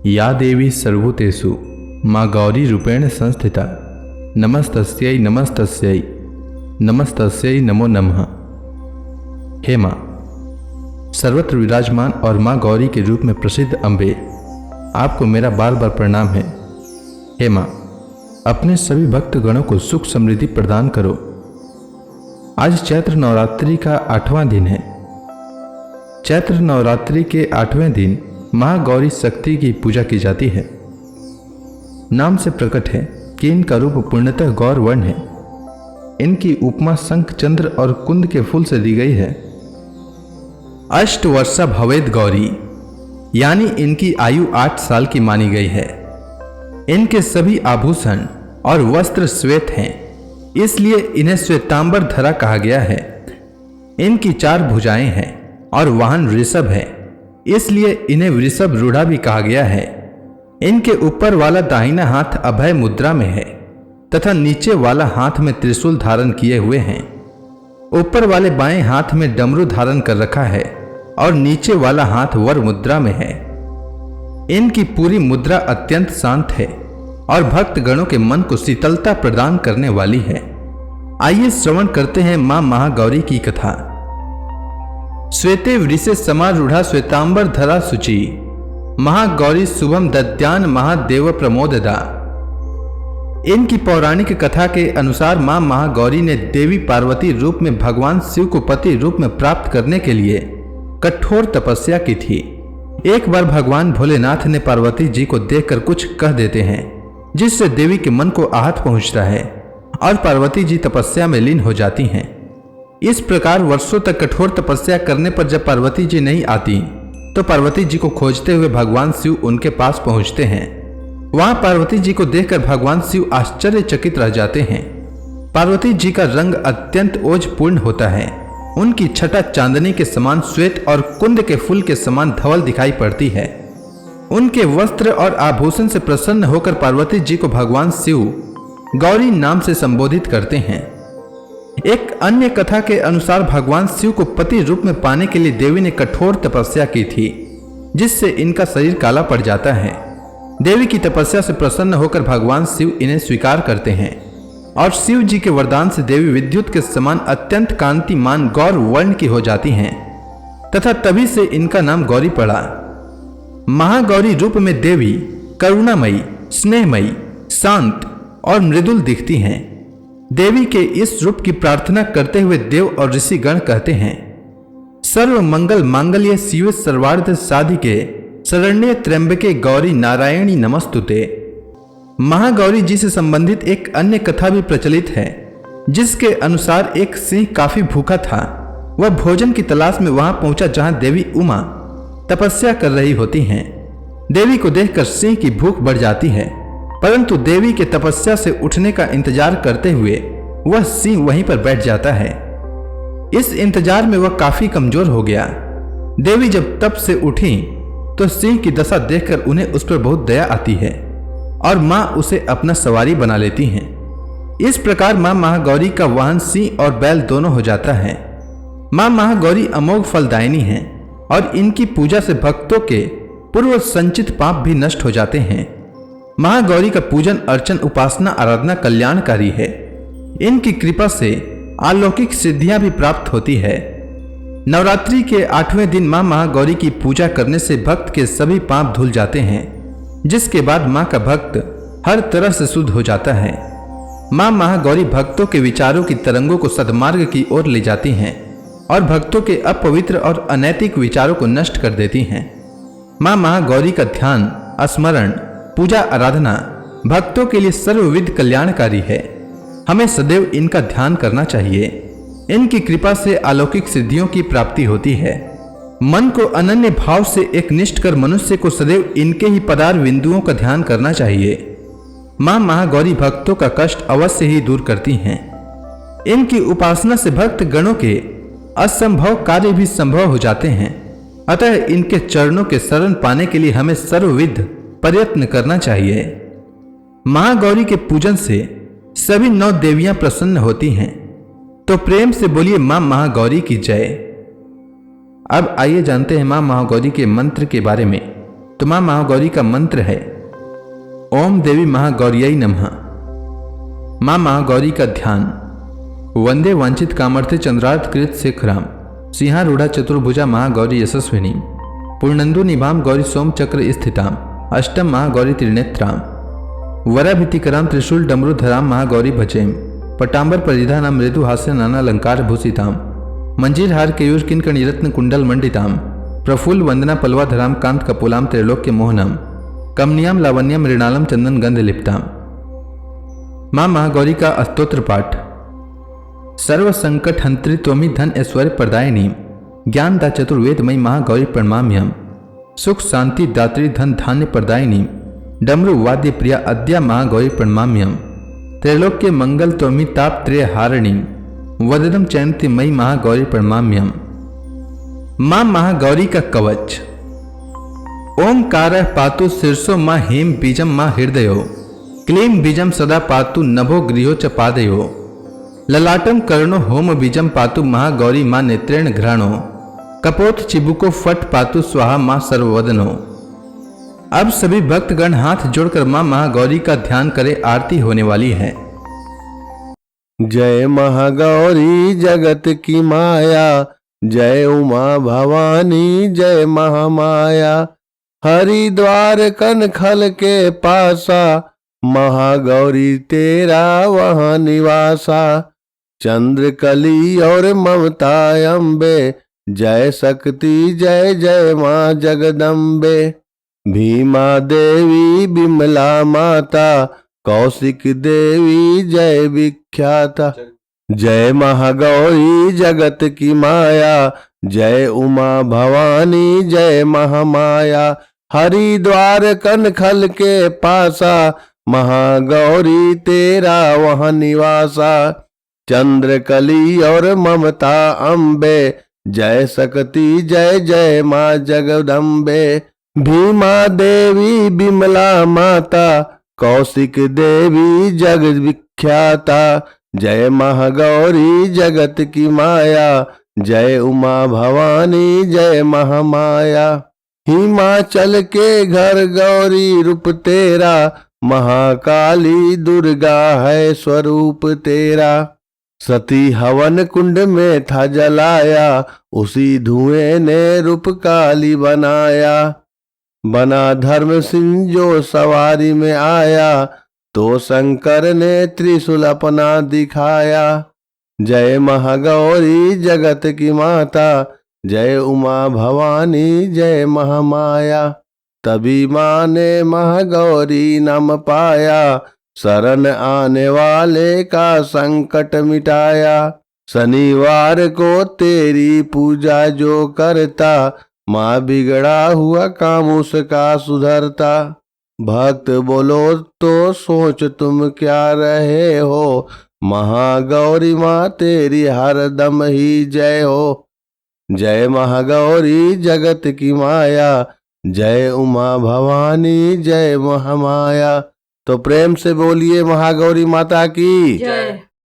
या देवी सर्वभूतेषु माँ गौरी रूपेण संस्थिता नमस्तस्यै नमस्तस्यै नमस्तस्यै नमो नमः। हे माँ, सर्वत्र विराजमान और माँ गौरी के रूप में प्रसिद्ध अम्बे, आपको मेरा बार बार प्रणाम है। हे माँ, अपने सभी भक्त गणों को सुख समृद्धि प्रदान करो। आज चैत्र नवरात्रि का 8वां दिन है। चैत्र नवरात्रि के 8वें दिन महागौरी शक्ति की पूजा की जाती है। नाम से प्रकट है कि इनका रूप पूर्णतः गौर वर्ण है। इनकी उपमा शंख, चंद्र और कुंद के फूल से दी गई है। अष्टवर्षा भवेद गौरी, यानी इनकी आयु 8 साल की मानी गई है। इनके सभी आभूषण और वस्त्र श्वेत हैं, इसलिए इन्हें श्वेतांबर धरा कहा गया है। इनकी 4 भुजाएं हैं और वाहन वृषभ है, इसलिए इन्हें वृषभ रूढ़ा भी कहा गया है। इनके ऊपर वाला दाहिना हाथ अभय मुद्रा में है तथा नीचे वाला हाथ में त्रिशूल धारण किए हुए हैं। ऊपर वाले बाएं हाथ में डमरू धारण कर रखा है और नीचे वाला हाथ वर मुद्रा में है। इनकी पूरी मुद्रा अत्यंत शांत है और भक्त गणों के मन को शीतलता प्रदान करने वाली है। आइए श्रवण करते हैं मां महागौरी की कथा। श्वेते वृषे समारूढ़ा श्वेतांबर धरा शुचि महागौरी शुभम दद्यान महादेव प्रमोददा। इनकी पौराणिक कथा के अनुसार मां महागौरी ने देवी पार्वती रूप में भगवान शिव को पति रूप में प्राप्त करने के लिए कठोर तपस्या की थी। एक बार भगवान भोलेनाथ ने पार्वती जी को देखकर कुछ कह देते हैं, जिससे देवी के मन को आहत पहुंचता है और पार्वती जी तपस्या में लीन हो जाती हैं। इस प्रकार वर्षों तक कठोर तपस्या करने पर जब पार्वती जी नहीं आती तो पार्वती जी को खोजते हुए भगवान शिव उनके पास पहुंचते हैं। वहां पार्वती जी को देखकर भगवान शिव आश्चर्यचकित रह जाते हैं। पार्वती जी का रंग अत्यंत ओजपूर्ण होता है। उनकी छटा चांदनी के समान श्वेत और कुंद के फूल के समान धवल दिखाई पड़ती है। उनके वस्त्र और आभूषण से प्रसन्न होकर पार्वती जी को भगवान शिव गौरी नाम से संबोधित करते हैं। एक अन्य कथा के अनुसार भगवान शिव को पति रूप में पाने के लिए देवी ने कठोर तपस्या की थी, जिससे इनका शरीर काला पड़ जाता है। देवी की तपस्या से प्रसन्न होकर भगवान शिव इन्हें स्वीकार करते हैं और शिव जी के वरदान से देवी विद्युत के समान अत्यंत कांतिमान गौर वर्ण की हो जाती हैं तथा तभी से इनका नाम गौरी पड़ा। महागौरी रूप में देवी करुणामयी, स्नेहमयी, शांत और मृदुल दिखती हैं। देवी के इस रूप की प्रार्थना करते हुए देव और ऋषि गण कहते हैं, सर्व मंगल मांगल्य शिवे सर्वार्थ साधिके शरण्ये त्र्यंबके गौरी नारायणी नमस्तुते। महागौरी जी से संबंधित एक अन्य कथा भी प्रचलित है, जिसके अनुसार एक सिंह काफी भूखा था। वह भोजन की तलाश में वहां पहुंचा जहां देवी उमा तपस्या कर रही होती हैं। देवी को देखकर सिंह की भूख बढ़ जाती है, परंतु देवी के तपस्या से उठने का इंतजार करते हुए वह सिंह वहीं पर बैठ जाता है। इस इंतजार में वह काफी कमजोर हो गया। देवी जब तप से उठी तो सिंह की दशा देखकर उन्हें उस पर बहुत दया आती है और मां उसे अपना सवारी बना लेती हैं। इस प्रकार मां महागौरी का वाहन सिंह और बैल दोनों हो जाता है। मां महागौरी अमोघ फलदायिनी हैं और इनकी पूजा से भक्तों के पूर्व संचित पाप भी नष्ट हो जाते हैं। महागौरी का पूजन अर्चन उपासना आराधना कल्याणकारी है। इनकी कृपा से अलौकिक सिद्धियां भी प्राप्त होती है। नवरात्रि के 8वें दिन मां महागौरी की पूजा करने से भक्त के सभी पाप धुल जाते हैं, जिसके बाद मां का भक्त हर तरह से शुद्ध हो जाता है। मां महागौरी भक्तों के विचारों की तरंगों को सद्मार्ग की ओर ले जाती हैं और भक्तों के अपवित्र और अनैतिक विचारों को नष्ट कर देती हैं। मां महागौरी का ध्यान, स्मरण, पूजा आराधना भक्तों के लिए सर्वविध कल्याणकारी है। हमें सदैव इनका ध्यान करना चाहिए। इनकी कृपा से अलौकिक सिद्धियों की प्राप्ति होती है। मन को अनन्य भाव से एक निष्ठ कर मनुष्य को सदैव इनके ही पदार बिंदुओं का ध्यान करना चाहिए। मां महागौरी भक्तों का कष्ट अवश्य ही दूर करती हैं। इनकी उपासना से भक्त गणों के असंभव कार्य भी संभव हो जाते हैं। अतः इनके चरणों के शरण पाने के लिए हमें सर्वविध प्रयत्न करना चाहिए। महागौरी के पूजन से सभी 9 देवियां प्रसन्न होती हैं। तो प्रेम से बोलिए मां महागौरी की जय। अब आइए जानते हैं मां महागौरी के मंत्र के बारे में। तो मां महागौरी का मंत्र है ओम देवी महागौरियाई नमः। मां महागौरी का ध्यान। वंदे वांछित कामर्थे चंद्रार्थ कृत शेखराम सिंहारूढ़ा चतुर्भुजा महागौरी यशस्विनी पूर्णंदु निभाम गौरी सोम चक्र स्थिताम अष्टम महागौरी त्रिनेत्राम वराभितिकराम त्रिशूल डमरुधराम महागौरी भजेम पटांबर परिधानाम मृदु हास्य नाना अलंकार भूषिताम मंजीर हार केयूर किंकणी रत्न कुंडल मंडिताम प्रफुल्ल वंदना पल्वाधराम कांत कपोलाम त्रैलोक्य मोहनम कमनियाम लावण्यम मृणालम चंदन गंध लिप्ताम। मां महागौरी का स्तोत्र पाठ। सर्व संकट हंत्री त्वमी धन ऐश्वर्य प्रदायिनी ज्ञानदा चतुर्वेदमयी महागौरी प्रणमाम्यम सुख शांति दात्री धन धान्य प्रदायिनी डमरु वाद्य प्रिया अद्या महागौरी प्रणमाम्यम त्रैलोक्य मंगल त्वमी ताप त्रय हारिणी वदनम चयंती मई महागौरी प्रणमाम्यम। मां महागौरी का कवच। ओंकार पातु शीर्षो मां हेम बीजम मां हृदयो क्लीं बीजम सदा पातु नभो गृहो च पादयो ललाटम कर्णो होम बीजम पातु महागौरी मां नेत्रेण घ्राणो कपोत चिबुको फट पातु स्वाहा मां सर्ववदनो। अब सभी भक्तगण हाथ जोड़कर मां महागौरी का ध्यान करें, आरती होने वाली है। जय महागौरी जगत की माया जय उमा भवानी जय महामाया हरिद्वार कनखल के पासा महागौरी तेरा वहाँ निवासा चंद्र कली और ममता अम्बे जय शक्ति जय जय माँ जगदम्बे भीमा देवी बिमला माता कौशिक देवी जय विख्याता जय महागौरी जगत की माया जय उमा भवानी जय महामाया हरिद्वार कनखल के पासा महागौरी तेरा वहाँ निवासा चंद्र कली और ममता अम्बे जय शक्ति जय जय माँ जगदम्बे भीमा देवी बिमला माता कौशिक देवी जग विख्याता जय महागौरी जगत की माया जय उमा भवानी जय महामाया हिमाचल के घर गौरी रूप तेरा महाकाली दुर्गा है स्वरूप तेरा सती हवन कुंड में था जलाया उसी धुएं ने रूप काली बनाया बना धर्म सिंह जो सवारी में आया तो शंकर ने त्रिशूल अपना दिखाया जय महागौरी जगत की माता जय उमा भवानी जय महामाया तभी माँ ने महागौरी नाम पाया शरण आने वाले का संकट मिटाया शनिवार को तेरी पूजा जो करता माँ बिगड़ा हुआ काम उसका सुधरता भक्त बोलो तो सोच तुम क्या रहे हो महागौरी माँ तेरी हरदम ही जय हो जय महागौरी जगत की माया जय उमा भवानी जय महामाया। तो प्रेम से बोलिए महागौरी माता की जय।